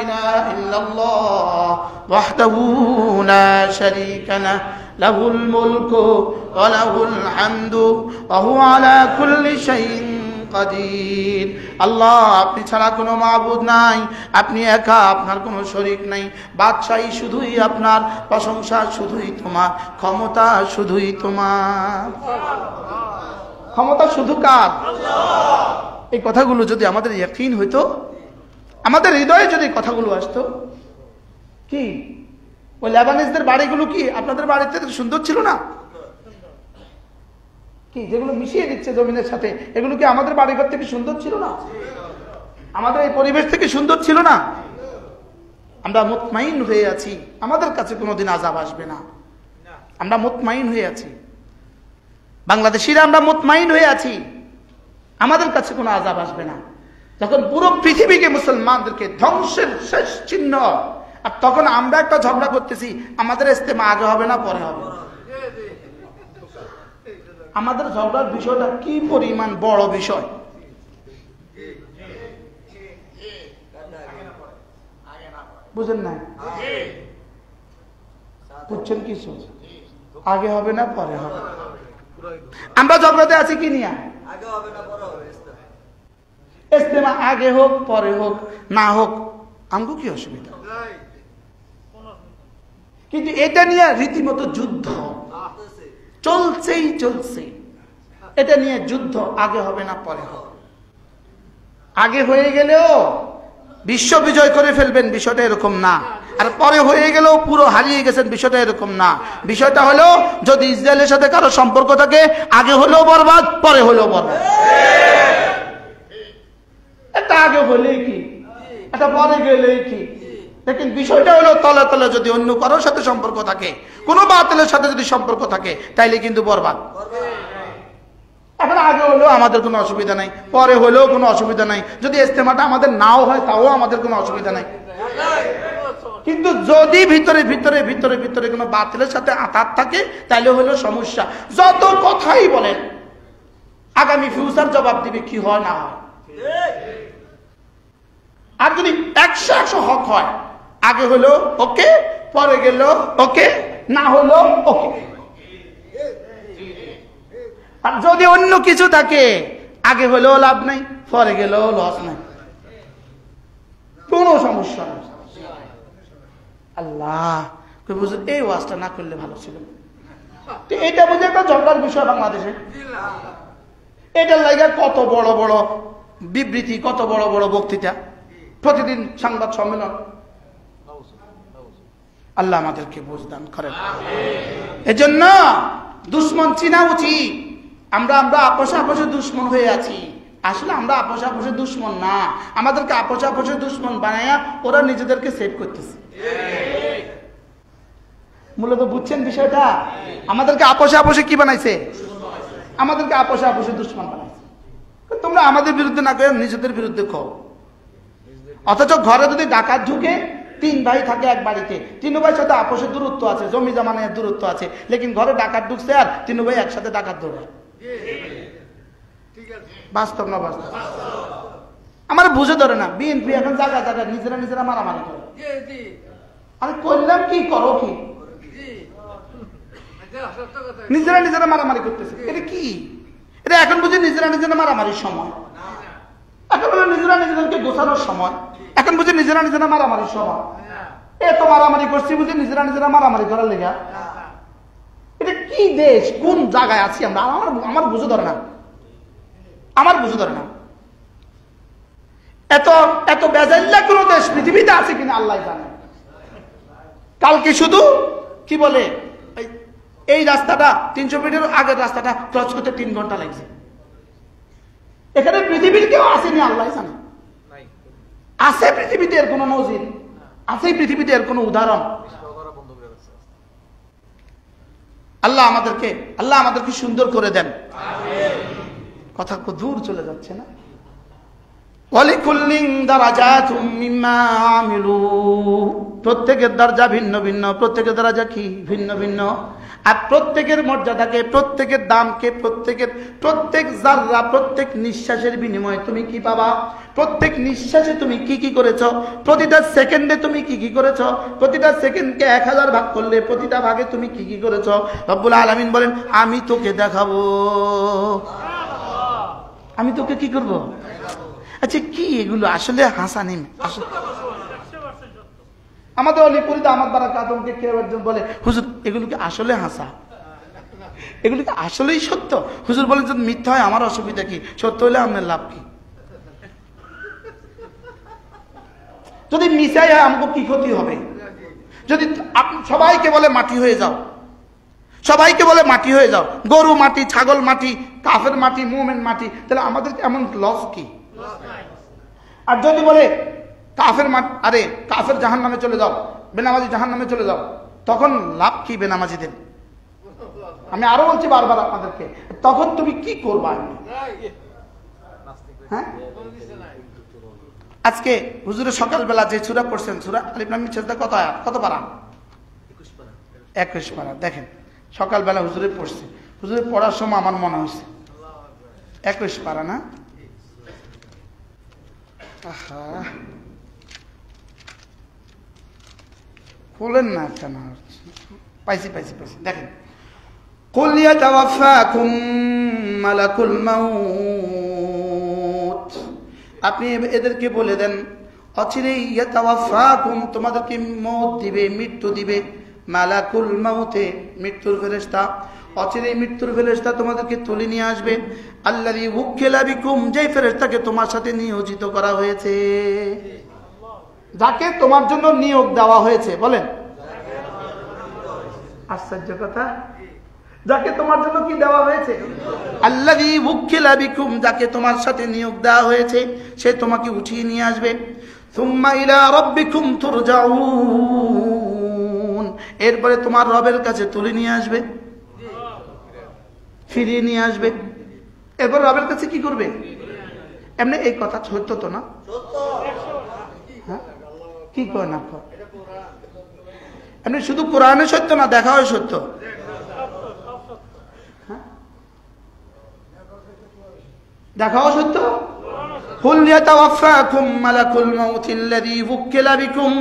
ইলাহা ইল্লাল্লাহ ওয়াহদাহু লা শারীকা লাহু লাহুল মুলকু ওয়া লাহুল হামদু ওয়া হুয়া আলা কুল্লি শাইইন কাদির। আল্লাহ, আপনি ছাড়া কোনো মাবুদ নাই, আপনি একা, আপনার কোনো শরীক নাই। বাদশাহী শুধুই আপনার, প্রশংসা শুধুই তোমার, ক্ষমতা শুধুই তোমার। ক্ষমতা শুধু কার? এই কথাগুলো যদি আমাদের ইয়াকিন হইতো, আমাদের হৃদয়ে যদি কথাগুলো আসতো, কি ওই লেবানিজদের বাড়িগুলো কি আপনাদের বাড়িতে সুন্দর ছিল না? কি যেগুলো মিশিয়ে দিচ্ছে জমিনের সাথে, এগুলো কি আমাদের বাড়িঘর থেকে সুন্দর ছিল না? আমাদের এই পরিবেশ থেকে সুন্দর ছিল না? আমরা মুতমাইন হয়ে আছি, আমাদের কাছে কোনোদিন আযাব আসবে না। আমরা মুতমাইন হয়ে আছি, বাংলাদেশিরা আমরা মুতমাইন হয়ে আছি, আমাদের কাছে কোনো আযাব আসবে না। যখন পুরো পৃথিবীকে, মুসলমানদেরকে ধ্বংসের শেষ চিহ্ন, আর তখন আমরা একটা ঝগড়া করতেছি, আমাদের ইস্তেমা আগে হবে না পরে হবে? আমাদের ঝগড়ার বিষয়টা কি পরিমাণ বড় বিষয়! বুঝেন না? বুঝছেন কিছু? আগে হবে না পরে হবে? আমরা ঝগড়াতে আছি কি নিয়ে? ইস্তেমা আগে হোক পরে হোক না হোক আমগো কি অসুবিধা? কিন্তু এটা নিয়ে রীতিমতো যুদ্ধ চলছেই চলছে। এটা নিয়ে যুদ্ধ, আগে হবে না পরে হবে। আগে হয়ে গেলেও বিশ্ব বিজয় করে ফেলবেন, বিষয়টা এরকম না। আর পরে হয়ে গেলেও পুরো হারিয়ে গেছেন, বিষয়টা এরকম না। বিষয়টা হলো, যদি ইসরায়েলের সাথে কারো সম্পর্ক থাকে, আগে হলেও বরবাদ, পরে হলেও বরবাদ। এটা আগে হলেই কি, এটা পরে গেলেই কি। দেখেন, বিষয়টা হলো তলে তলে যদি অন্য কারোর সাথে সম্পর্ক থাকে, কোনো বাতিলের সাথে যদি সম্পর্ক থাকে, তাইলে কিন্তু বরবাদ। এখন আগে হলেও আমাদের কোনো অসুবিধা নাই, পরে হলেও কোনো অসুবিধা নাই। যদি ইস্তেমাটা আমাদের নাও হয়, তাও আমাদের কোনো অসুবিধা নাই। কিন্তু যদি ভিতরে ভিতরে ভিতরে ভিতরে কোনো বাতিলের সাথে আঘাত থাকে, তাইলে হলো সমস্যা। যত কথাই বলেন, আগামী ফিউচার জবাব দিবে কি হয় না হয়। আর যদি 100 হক হয়, আগে হলো ওকে, পরে গেল ওকে, না হলো ওকে। আর যদি অন্য কিছু থাকে, আগে হলেও লাভ নাই, পরে গেলেও লস নাই, কোনো সমস্যা নেই। আল্লাহ বুঝুন, এই ওয়াজটা না করলে ভালো ছিল। এটা বুঝে একটা ঝগড়ার বিষয় বাংলাদেশে। এটার লাগে কত বড় বড় বিবৃতি, কত বড় বড় বক্তৃতা, প্রতিদিন সংবাদ সম্মেলন। আল্লাহ আমাদেরকে বুঝদান করেন। এজন্য দুশ্মন চিনা উচিত। আমরা আপোষে আপোষে দুশ্মন হয়ে আছি। আসলে আমরা আপোষে আপোষে দুশ্মন না, আমাদেরকে আপোষে আপোষে দুশ্মন বানায়া ওরা নিজেদেরকে সেভ করতেছে। মূলত বুঝছেন বিষয়টা? আমাদেরকে আপোষে আপোষে কি বানাইছে? আমাদেরকে আপোষে আপোষে দুশ্মন বানাইছে। তোমরা আমাদের বিরুদ্ধে না করে নিজেদের বিরুদ্ধে কও। অথচ ঘরে যদি ডাকাত ঢুকে, 3 ভাই থাকে এক বাড়িতে, 3 ভাইয়ের সাথে আপোষের দূরত্ব আছে, জমি জমা নিয়ে দূরত্ব আছে, লেকিন ঘরে ডাকাত ঢুকছে আর 3 ভাই একসাথে ডাকাত ধরে। বাস্তব না বাস্তব? আমার বুঝে ধরে না। বিএনপি এখন জায়গা জায়গা নিজেরা নিজেরা মারামারি করে। আমি করলাম কি, করো কি, নিজেরা নিজেরা মারামারি করতেছে। এটা কি? এটা এখন বুঝি নিজেরা নিজেরা মারামারির সময়? এখন বলে নিজেরা নিজেদেরকে গোছানোর সময়? এখন বুঝি নিজেরা নিজেরা মারামারির সময়? এত মারামারি করছি বুঝি নিজেরা নিজেরা মারামারি করার লেগা? এটা কি দেশ, কোন জায়গায় আছি আমরা? আমার বুঝে ধরে না, আমার বুঝে ধরে না। এত এত বেজাল্লা কোন দেশ পৃথিবীতে আছে কিনা আল্লাহ জানে। কালকে শুধু কি বলে, এই রাস্তাটা 300 মিটার আগের রাস্তাটা ক্রস করতে 3 ঘন্টা লাগছে। এখানে পৃথিবীর কেউ আসেনি, আল্লাহ জানে। আছে পৃথিবীতে এর কোন নজির? আছে পৃথিবীতে এর কোন উদাহরণ? আল্লাহ আমাদেরকে সুন্দর করে দেন। কথা দূর চলে যাচ্ছে না? ওয়ালিকুল্লিন দারাজাতুম মিম্মা আমিলু, প্রত্যেকের দরজা ভিন্ন ভিন্ন, প্রত্যেকের দরজা কি ভিন্ন ভিন্ন, আর প্রত্যেকের মর্যাদাকে, প্রত্যেকের দামকে, প্রত্যেক জাররা, প্রত্যেক নিঃশ্বাসের বিনিময়ে তুমি কি পাবা, প্রত্যেক নিঃশ্বাসে তুমি কি করেছো, প্রতিটা সেকেন্ডে তুমি কি করেছো, প্রতিটা সেকেন্ডকে 1000 ভাগ করলে প্রতিটা ভাগে তুমি কি করেছো। রব্বুল আলামিন বলেন আমি তোকে দেখাবো, আমি তোকে কি করব। আচ্ছা কি এগুলো আসলে হাসানি? আমাদের অলিপুরিতে আমার দ্বারা কাদমকে কেউ একজন বলে হুজুর এগুলো কি আসলে হাসা, এগুলো কি আসলেই সত্য? হুজুর বলেন যদি মিথ্যা হয় আমার অসুবিধা কি, সত্য হলে আপনার লাভ কি? যদি মিশাই হয় আমাকে কি ক্ষতি হবে? যদি সবাইকে বলে মাটি হয়ে যাও, সবাইকে বলে মাটি হয়ে যাও, গরু মাটি, ছাগল মাটি, কাফের মাটি, মুমিন মাটি, তাহলে আমাদের এমন লস কি? আর যদি বলে কাফের মাটি, আরে কাফের জাহান্নামে চলে যাও, বেনামাজি জাহান্নামে চলে যাও, তখন লাভ কি বেনামাজিদের? আমি আরো বলছি বারবার আপনাদেরকে, তখন তুমি কি করবা? হ্যাঁ, আজকে হুজুরের সকালবেলা যে সূরা পড়ছেন, সূরা আলিফ লাম মিম সেজদা, কত পারা? 21 পারা। দেখেন সকালবেলা হুজুরে পড়ছে, হুজুরে পড়ার সময় আমার মনে হয়েছে 21 পারা না? আহা বলেন না কেন? পাইছি। দেখেন কুল ইয়াতাওয়াফাকুম মালাকুল মাউত, আপনি এদেরকে বলে দেন অচিরেই ইয়াতাওয়াফাকুম, তোমাদেরকে মওত দিবে, মৃত্যু দিবে, মালাকুল মাউতে, মৃত্যুর ফেরেশতা, অচিরেই মৃত্যুর ফেরেশতা তোমাদেরকে তুলে নিয়ে আসবে। আল্লাযী উকিলা বিকুম, যেই ফেরেশতাকে তোমার সাথে নিয়োজিত করা হয়েছে, যাকে তোমার জন্য নিয়োগ দেওয়া হয়েছে। বলেন আশ্চর্য কথা, যাকে তোমার জন্য কি দেওয়া হয়েছে? আল্লাযী উকিলা বিকুম, যাকে তোমার সাথে নিয়োগ দেওয়া হয়েছে, সে তোমাকে উঠিয়ে নিয়ে আসবে। সুম্মা ইলা রাব্বিকুম তুরজাউন, এরপরে তোমার রবের কাছে তুলে নিয়ে আসবে, ফিরিয়ে নিয়ে আসবে। এরপর রবের কাছে কি করবে? এমনি এই কথা সত্য তো না? হ্যাঁ, কি কয় না কয়? এমনি শুধু কোরআনে সত্য না, দেখা হয় সত্য। দেখাও সত্য। কুল ইয়াতাওয়াফাকুম মালাকুল মাউতিল্লাযী উকিলা বিকুম,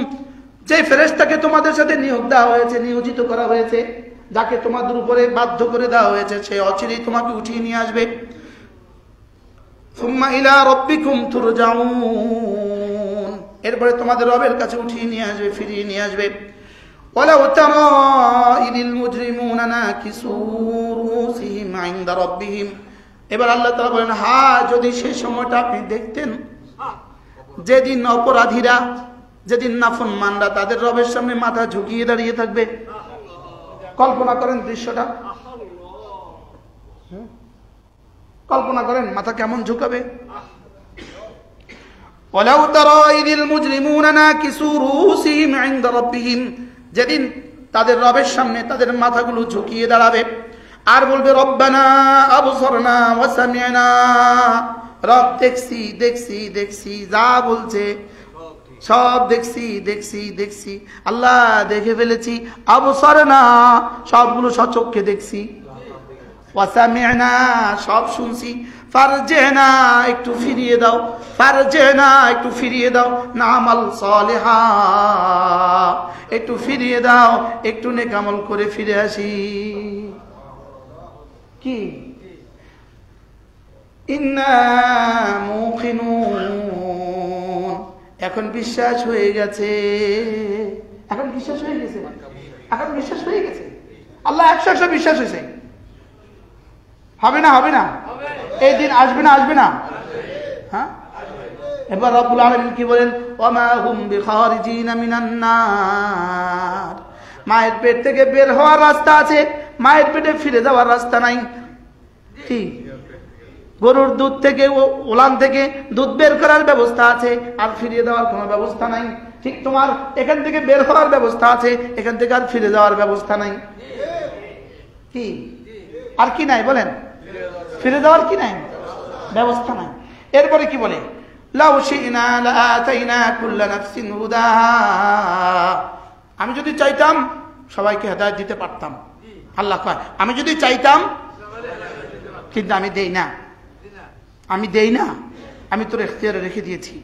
যে ফেরেশতাকে তোমাদের সাথে নিয়োগ দেওয়া হয়েছে, নিয়োজিত করা হয়েছে, যাকে তোমাদের উপরে বাধ্য করে দেওয়া হয়েছে, সে অচিরেই তোমাকে উঠিয়ে নিয়ে আসবে। সুম্মা ইলা রাব্বিকুম তুরজাউন, এরপরে তোমাদের রবের কাছে উঠিয়ে নিয়ে আসবে, ফিরিয়ে নিয়ে আসবে। ওয়ালাউ তারা ইদিল মুজরিমুনা নাকিসু রুসিহিম ইনদা রাব্বিহিম, এবার আল্লাহ তাআলা বলেন হ্যাঁ, যদি সেই সময়টা আপনি দেখতেন, যেদিন অপরাধীরা, যেদিন নাফরমানরা তাদের রবের সামনে মাথা ঝুঁকিয়ে দাঁড়িয়ে থাকবে। কল্পনা করেন দৃশ্যটা, কল্পনা করেন মাথা কেমন ঝুঁকাবে। ওয়ালাউ তারা ইদিল মুজরিমুনা নাকিসু রুসিহিম ইনদা রাব্বিহিম, যেদিন তাদের রবের সামনে তাদের মাথাগুলো ঝুঁকিয়ে দাঁড়াবে আর বলবে রব্বানা আবসারনা ওয়া সামি'না, রব দেখছি দেখছি দেখছি, যা বলছে সব দেখছি, আল্লাহ দেখে ফেলেছি। আবসারনা, সবগুলো সচক্ষে দেখছি, ওয়া সামি'না, সব শুনছি। ফারজি'না, একটু ফিরিয়ে দাও, ফারজি'না, একটু ফিরিয়ে দাও, না'মাল সালিহা, একটু ফিরিয়ে দাও, একটু নেক আমল করে ফিরে আসি। কি ইন্না মুকিনুন, এখন বিশ্বাস হয়ে গেছে, এখন বিশ্বাস হয়ে গেছে, এখন বিশ্বাস হয়ে গেছে। আল্লাহ 100% বিশ্বাস হয়েছে। হবে না? হবে না? এই দিন আসবে না? আসবে না? হ্যাঁ। এবার রব্বুল আলামিন কি বলেন? ওয়ামা হুম বিখারিজিনা মিনান নার, মায়ের পেট থেকে বের হওয়ার রাস্তা আছে, মায়ের পেটে ফিরে যাওয়ার রাস্তা নাই। কি গরুর দুধ থেকে, ওলান থেকে দুধ বের করার ব্যবস্থা আছে, আর ফিরিয়ে দেওয়ার কোনো ব্যবস্থা নাই। ঠিক তোমার এখান থেকে বের হওয়ার ব্যবস্থা আছে, এখান থেকে আর ফিরে যাওয়ার ব্যবস্থা নাই। কি আর কি নাই বলেন? ফিরে যাওয়ার কি নাই? ব্যবস্থা নাই। এরপরে কি বলে? লাউ শি'না লাআতাইনা কুল্লা নাফসিন হুদাহা, আমি যদি চাইতাম সবাইকে হেদায়েত দিতে পারতাম। আল্লাহ কয় আমি যদি চাইতাম, কিন্তু আমি দেই না, আমি দেই না, আমি তোর ইখতিয়ারে রেখে দিয়েছি।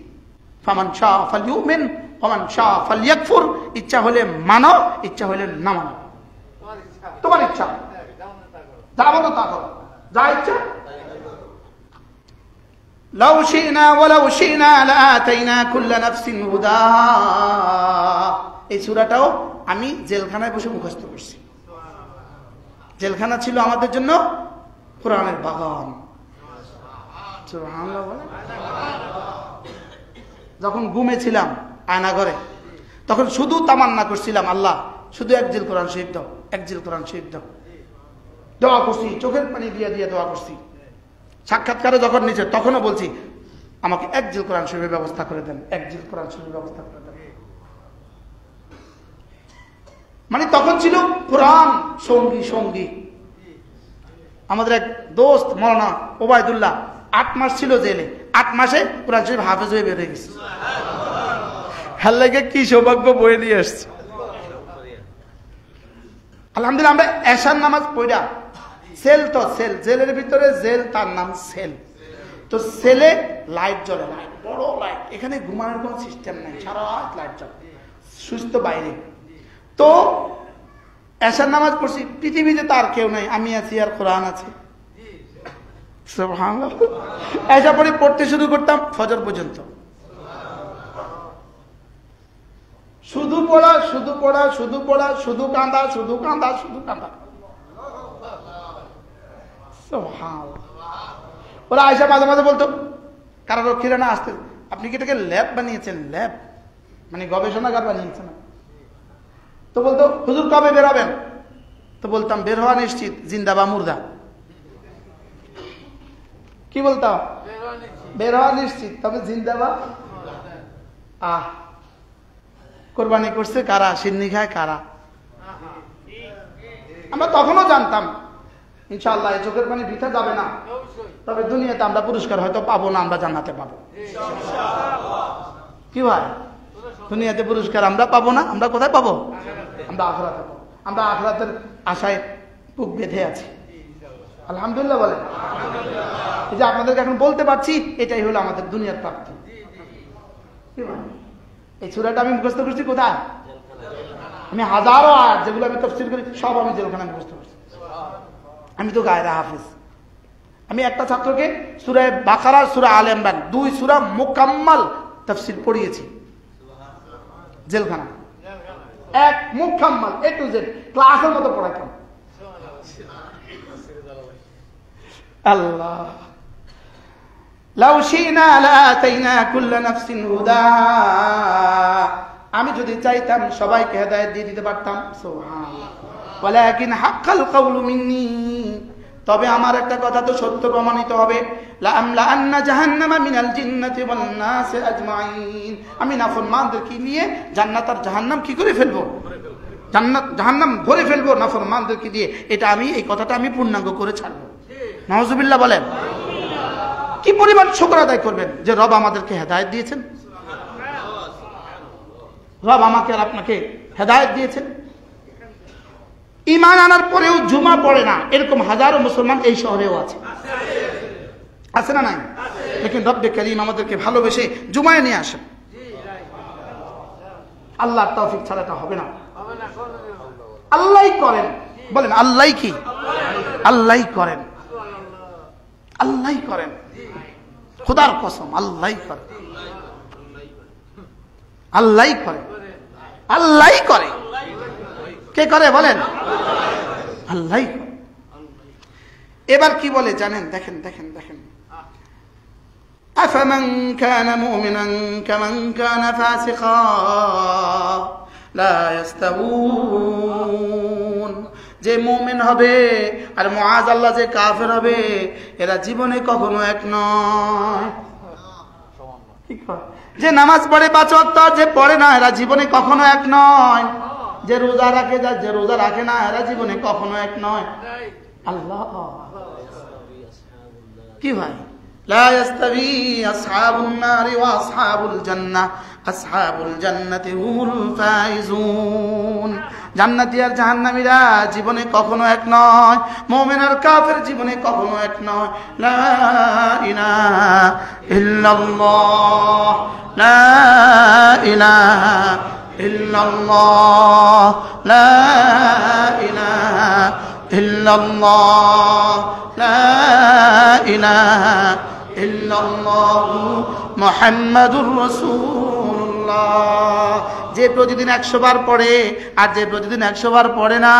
ফামান শাআ ফালইউমিন ওয়া মান শাআ ফালইয়াকফুর, ইচ্ছা হলে মানো, ইচ্ছা হলে না মানো, তোমার ইচ্ছা, যা বলো তা করো, যা ইচ্ছা। লাউ শি'না ওয়া লাউ শি'না লাআতাইনা কুল্লা নাফসিন হুদাহা, এই সূরাটাও আমি জেলখানায় বসে মুখস্থ করছি। জেলখানা ছিল আমাদের জন্য কোরআনের বাগান। সুবহানাল্লাহ বলেন। যখন ঘুমে ছিলাম আয়নাঘরে, তখন শুধু তামান্না করছিলাম, আল্লাহ শুধু এক জিল কোরআন শরীফ দাও, এক জিল কোরআন শরীফ দাও। দোয়া করছি, চোখের পানি দিয়ে দিয়ে দোয়া করছি। সাক্ষাৎকারে যখন নিচে, তখনও বলছি আমাকে এক জিল কোরআন শরীফের ব্যবস্থা করে দেন, এক জিল কোরআন শরীফের ব্যবস্থা করে দেন। মানে তখন ছিল কোরআন সঙ্গী সঙ্গী। আমাদের এক দোস্ত মৌলানা ওবায়দুল্লাহ 8 মাস ছিল জেলে, 8 মাসে কোরআন শরীফ হাফেজ হয়ে বের হয়ে গেছে। হাল লাগে কি সৌভাগ্য বয়ে নিয়ে আসছে। আলহামদুলিল্লাহ। আমরা এশার নামাজ পড়া, সেল তো সেল, জেলের ভিতরে জেল, তার নাম সেল। তো সেলে লাইট জ্বলে, লাইট বড় লাইট, এখানে ঘুমানোর কোনো সিস্টেম নাই, সারা রাত লাইট জ্বলে, সুস্থ বাইরে। তো এশার নামাজ পড়ছি, পৃথিবীতে তার কেউ নাই, আমি আছি আর কোরআন আছে। সুবহানাল্লাহ। এশা পড়ে পড়তে শুরু করতাম ফজর পর্যন্ত, শুধু পড়া, শুধু পড়া, শুধু পড়া, শুধু কাঁদা, শুধু কাঁদা, শুধু কাঁদা। ওরা আয়সা মাঝে মাঝে বলতো, কারারক্ষীরা না আসতে, আপনি কি এটাকে ল্যাব বানিয়েছেন? ল্যাব মানে গবেষণাগার বানিয়েছেন? তো বলতো হুজুর কবে বেরাবেন? তো বলতাম বের হওয়া নিশ্চিত, জিন্দা বা মুর্দা। কি বলতাম? বের হওয়া নিশ্চিত, তবে জিন্দা বা। কোরবানি করছে কারা, সিন্নি খায় কারা। আমরা তখনও জানতাম ইনশাআল্লাহ এই চোখের পানি বৃথা যাবে না, তবে দুনিয়াতে আমরা পুরস্কার হয়তো পাবো না, আমরা জান্নাতে পাবো। কি ভাই? দুনিয়াতে পুরস্কার আমরা পাবো না, আমরা কোথায় পাবো? আমরা আখিরাতে পাবো। আমরা আখিরাতের আশায় বুক বেঁধে আছি। আলহামদুলিল্লাহ বলেন। এই যে আপনাদেরকে এখন বলতে পারছি, এটাই হলো আমাদের দুনিয়ার প্রাপ্তি। কি ভাই? এই সূরাটা আমি মুখস্থ করছি কোথায়? আমি হাজারো আয়াত যেগুলো আমি তাফসীর করি, সব আমি জেলখানায় মুখস্থ করছি। আমি তো গায়রা হাফেজ। আমি একটা ছাত্রকে সূরা বাকারা, সূরা আলে ইমরান 2 সূরা মুকাম্মাল তাফসীর পড়িয়েছি জেলখানা, এক মুকাম্মাল A to Z ক্লাসের মতো পড়াইতাম। আল্লাহ। লাউ শি'না লাআতাইনা কুল্লা নাফসিন হুদাহা, আমি যদি চাইতাম সবাইকে হেদায়েত দিয়ে দিতে পারতাম। সুবহানাল্লাহ। ওয়ালাকিন হাক্কাল কাউলু মিন্নি, তবে আমার একটা কথা তো সত্য প্রমাণিত হবে। লাআমলা আন্না জাহান্নামা মিনাল জিন্নাতি ওয়ান নাসি আজমাইন, আমি নাফরমানদেরকে নিয়ে জান্নাত আর জাহান্নাম কি করে ফেলবো? জান্নাত জাহান্নাম ভরে ফেলবো নাফরমানদেরকে দিয়ে। এটা আমি, এই কথাটা আমি পূর্ণাঙ্গ করে ছাড়বো। নাউজুবিল্লাহ বলেন। কি পরিমাণ শুকর আদায় করবেন যে রব আমাদেরকে হেদায়েত দিয়েছেন, রব আমাকে আর আপনাকে হেদায়েত দিয়েছেন। ঈমান আনার পরেও জুমা পড়ে না, এরকম হাজারো মুসলমান এই শহরেও আছে। আছে না নাই? লেকিন রব্বে করিম আমাদেরকে ভালোবেসে জুমায় নিয়ে আসেন। আল্লাহর তৌফিক ছাড়া তা হবে না। আল্লাহই করেন। বলেন আল্লাহই কি? আল্লাহই করেন, আল্লাহই করেন। খোদার কসম আল্লাহই করে, আল্লাহই করে, আল্লাহই করে। কে করে বলেন? আল্লাহই করে। এবার কি বলে জানেন? দেখেন দেখেন দেখেন। আফামান কানা মুমিনান কামান কানা ফাসিকা লা ইস্তাউন, যে মুমিন হবে আর মুআযাল্লাহ যে কাফের হবে, এরা জীবনে কখনো এক নয়। যে নামাজ পড়ে 5 ওয়াক্ত, যে পড়ে না, এরা জীবনে কখনো এক নয়। যে রোজা রাখে যা যে রোজা রাখে না এরা জীবনে কখনো এক নয়। আল্লাহ কি ভাই লা ইয়াস্তাবি আসহাবুন নারি ওয়া আসহাবুল জান্নাহ আসহাবুল জান্নাতি হুমুল ফাইজুন। জান্নাতি আর জাহান্নামীরা জীবনে কখনো এক নয়, মুমিন আর কাফের জীবনে কখনো এক নয়। লা ইলাহা ইল্লাল্লাহ লা ইলাহা ইল্লাল্লাহ লা ইলাহা ইল্লাল্লাহ লা ইলাহা ইল্লাল্লাহু মুহাম্মাদুর রাসূলুল্লাহ। যে প্রতিদিন 100 বার পড়ে আর যে প্রতিদিন 100 বার পড়ে না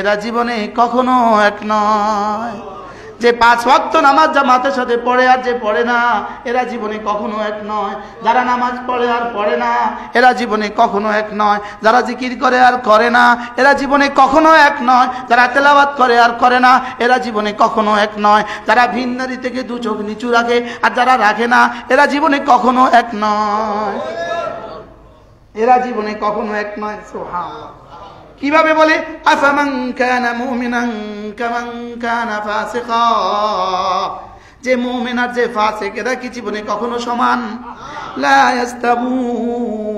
এরা জীবনে কখনো এক নয়। যে 5 ওয়াক্ত নামাজ জামাতের সাথে পড়ে আর যে পড়ে না এরা জীবনে কখনো এক নয়। যারা নামাজ পড়ে আর পড়ে না এরা জীবনে কখনো এক নয়। যারা জিকির করে আর করে না এরা জীবনে কখনো এক নয়। যারা তেলাওয়াত করে আর করে না এরা জীবনে কখনো এক নয়। যারা ভিন্নারি থেকে 2 চোখ নিচু রাখে আর যারা রাখে না এরা জীবনে কখনো এক নয়। এরা জীবনে কখনো এক নয়। সুবহানাল্লাহ। কিভাবে বলে আফামান কানা মুমিনান কামান কানা ফাসিকা, যে মুমিন আর যে ফাসিক এরা কি জীবনে কখনো সমান? লা ইয়াস্তাবুন,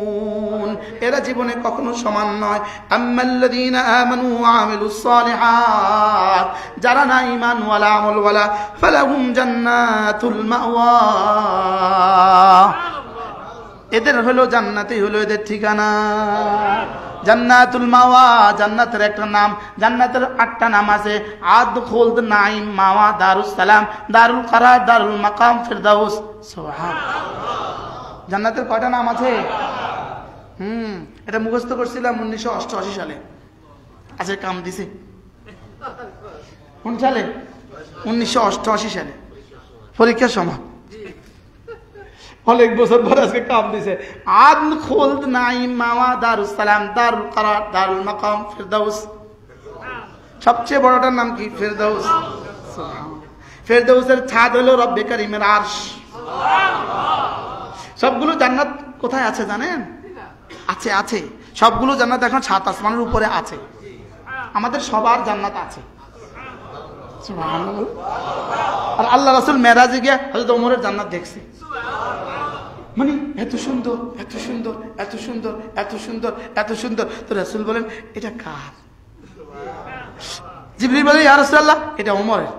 এরা জীবনে কখনো সমান নয়। আম্মাল্লাযীনা আমানু ওয়া আমিলুস সালিহাত, যারা না ঈমান ওয়ালা আমল ওয়ালা ফালাহুম জান্নাতুল মাওয়া, এদের হলো জান্নাতই হলো এদের ঠিকানা। জান্নাতুল মাওয়া জান্নাতের একটা নাম। জান্নাতের 8টা নাম আছে। আদ, খুলদ, নাঈম, মাওয়া, দারুস সালাম, দারুল কারার, দারুল মাকাম, ফিরদাউস। সুবহানাল্লাহ। জান্নাতের কয়টা নাম আছে? এটা মুখস্থ করছিলাম 1988 সালে। আজকে কাম দিছে কোন সালে? 1988 সালে পরীক্ষার সময়। অনেক বছর পর আজকে কাম দিছে। আদ, খুলদ, নাঈম, মাওয়া, দারুস সালাম, দারুল কারার, দারুল মাকাম, ফিরদাউস। সবচেয়ে বড়টার নাম কি? ফিরদাউস। ফিরদাউসের ছাদ হলো রব্বে কারীমের আরশ। সবগুলো জান্নাত কোথায় আছে জানেন? আছে আছে সবগুলো জান্নাত এখন 7 আসমানের উপরে আছে। আমাদের সবার জান্নাত আছে। সুবহানাল্লাহ। আর আল্লাহ রাসূল মেরাজে গিয়ে হযরত ওমরের জান্নাত দেখছে। মানে এত সুন্দর এত সুন্দর এত সুন্দর এত সুন্দর এত সুন্দর। তো রাসূল বলেন এটা কার? জিবরিল বলে ইয়া রাসূলুল্লাহ এটা ওমরের।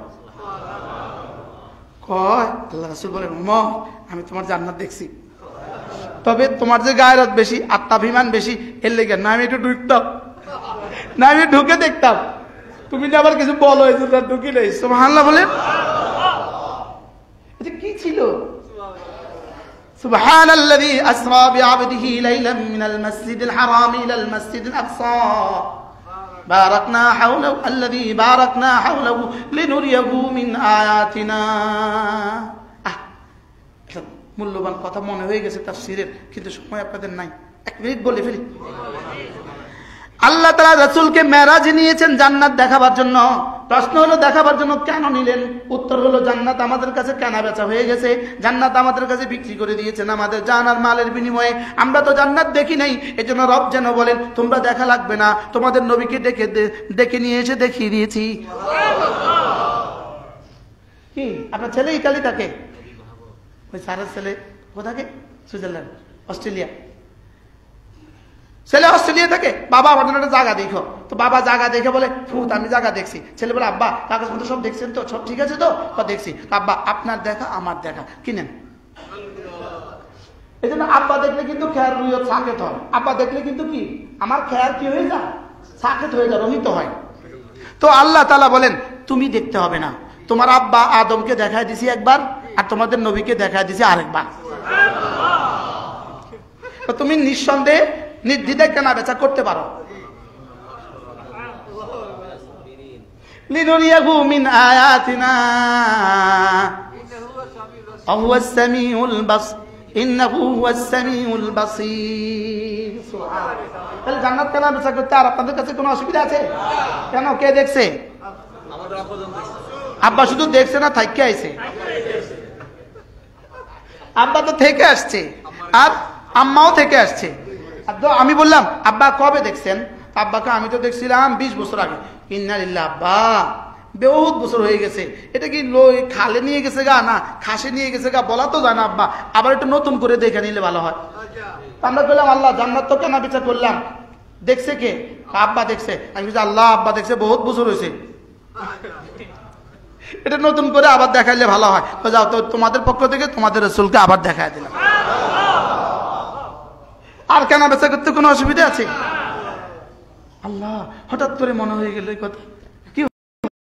কয় আল্লাহ রাসূল বলেন ওমর আমি তোমার জান্নাত দেখছি, তবে তোমার যে গায়রত বেশি আত্মাভিমান বেশি এর লেগে না আমি একটু ঢুকতাম, না আমি ঢুকে দেখতাম। তুমি না আবার কিছু বলো এই জন্য ঢুকি নাই। সুবহানাল্লাহ বলেন। এটা কি ছিল? سبحان الذي أسرى بعبده ليلا من المسجد الحرام إلى المسجد الأقصى باركنا حوله الذي باركنا حوله لنريه من آياتنا। মূল্যবান কথা মনে হয়ে গেছে তাফসীরের, কিন্তু সময় আপনাদের নাই। 1 মিনিট বলে ফেলি। আল্লাহ তাআলা রাসূলকে মেরাজে নিয়েছেন জান্নাত দেখাবার জন্য। প্রশ্ন হলো দেখাবার জন্য কেন নিলেন? উত্তর হলো জান্নাত আমাদের কাছে কেনা বেচা হয়ে গেছে। জান্নাত আমাদের কাছে বিক্রি করে দিয়েছেন আমাদের জান আর মালের বিনিময়ে। আমরা তো জান্নাত দেখি নাই, এজন্য রব যেন বলেন তোমরা দেখা লাগবে না, তোমাদের নবীকে ডেকে নিয়ে এসে দেখিয়ে দিয়েছি। কি আপনার ছেলে ইতালি থাকে? ওই সারা ছেলে কোথাকে? Switzerland, Australia. ছেলে অস্ট্রেলিয়া থাকে, বাবা আমাদের একটা জায়গা দেখো। তো বাবা জায়গা দেখে বলে ফুত আমি জায়গা দেখছি। ছেলে বলে আব্বা কাগজপত্র সব দেখছেন তো, সব ঠিক আছে তো? দেখছি। আব্বা আপনার দেখা আমার দেখা কিনেন। এই জন্য আব্বা দেখলে কিন্তু খেয়ার রুইয়ত সাকেত হয়। আব্বা দেখলে কিন্তু কি আমার খেয়ার কি হয়ে যায়? সাকেত হয়ে যায়, রহিত হয়। তো আল্লাহ তাআলা বলেন তুমি দেখতে হবে না, তোমার আব্বা আদমকে দেখায় দিছি একবার আর তোমাদের নবীকে দেখায় দিছি আরেকবার। তুমি নিঃসন্দেহে নির্দ্বিধায় কেনা বেচা করতে পারো। লিনুরিয়াহু মিন আয়াতিনা ওয়াহুয়াস সামিউল বাসীর ইন্নাহু হুয়াস সামিউল বাসীর। সুবহানাল্লাহ। তাহলে জান্নাত কেনা বেচা করতে আর আপনাদের কাছে কোনো অসুবিধা আছে? কেন? কে দেখছে? আমাদের আব্বা শুধু দেখছে না, থাইকে আইছে। আব্বা তো থেকে আসছে আর আম্মাও থেকে আসছে। আমি বললাম আব্বা কবে দেখছেন? আব্বাকে আমি তো দেখছিলাম 20 বছর আগে। ইন্নালিল্লাহ, আব্বা বহুত বছর হয়ে গেছে, এটা কি খালে নিয়ে গেছে গা না খাসে নিয়ে গেছে গা বলা তো যায় না আব্বা, আবার একটু নতুন করে দেখে নিলে ভালো হয়। আমরা বললাম আল্লাহ জান্নাত তো কেনা বিচার করলাম, দেখছে কে? আব্বা দেখছে। আমি বলছি আল্লাহ আব্বা দেখছে বহুত বছর হয়েছে, এটা নতুন করে আবার দেখাইলে ভালো হয়। যাও তো তোমাদের পক্ষ থেকে তোমাদের রাসূলকে আবার দেখাই দিলাম। আর কেনা বেচা করতে কোনো অসুবিধা আছে? আল্লাহ হঠাৎ করে মনে হয়ে গেল এই কথা।